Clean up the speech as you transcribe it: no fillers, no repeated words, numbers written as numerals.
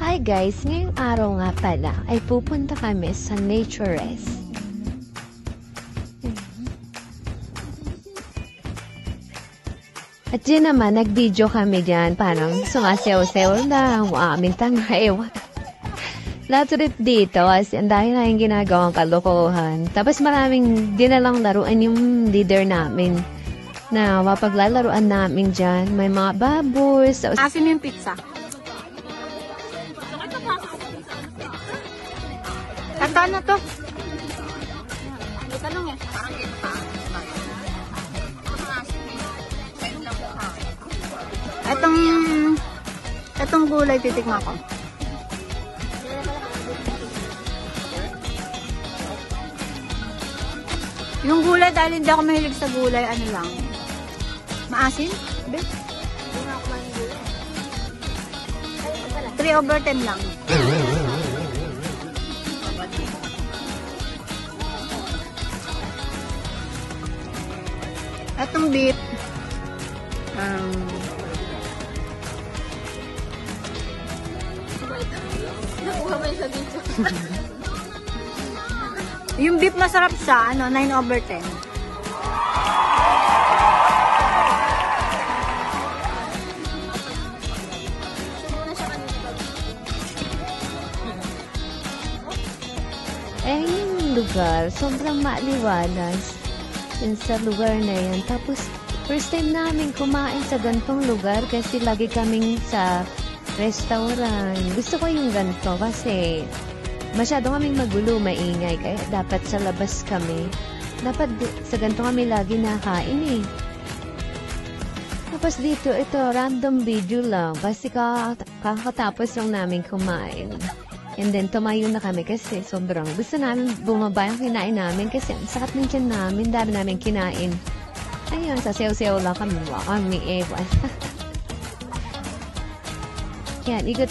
Hi guys, ngayong araw nga pala ay pupunta kami sa Naturist. At yun naman, nag-video kami dyan, parang sumasayaw-sayaw lang, amin ewan. Lahat dito, as ang dahil na yung ginagawang kalokohan. Tapos maraming dinalang laruan yung leader namin na mapaglalaruan namin dyan. May mga baboys. Asin yung pizza. Kanta na to? May tanong eh. Itong gulay titikman ko. Yung gulay, dahil hindi ako mahilig sa gulay, ano lang. Maasin? Be? 3/10 lang. Itong beef, nakuha mo yung sa dito. Yung beef masarap siya, 9/10. Yung lugar, sobrang maliwalas yun sa lugar na yan. Tapos, first time namin kumain sa gantong lugar kasi lagi kaming sa restaurant. Gusto ko yung ganto kasi masyado kaming magulo, maingay. Kaya dapat sa labas kami. Dapat sa ganto kami lagi nakain eh. Tapos dito, ito, random video lang. Kasi kakatapos lang namin kumain. And then, tumayo na kami kasi sobrang gusto namin bumaba yung kinain namin kasi ang sakit ng tiyan namin, dami namin kinain. Ayun, sasayaw-sayaw lang kami. Kami ewan. Yan, ikot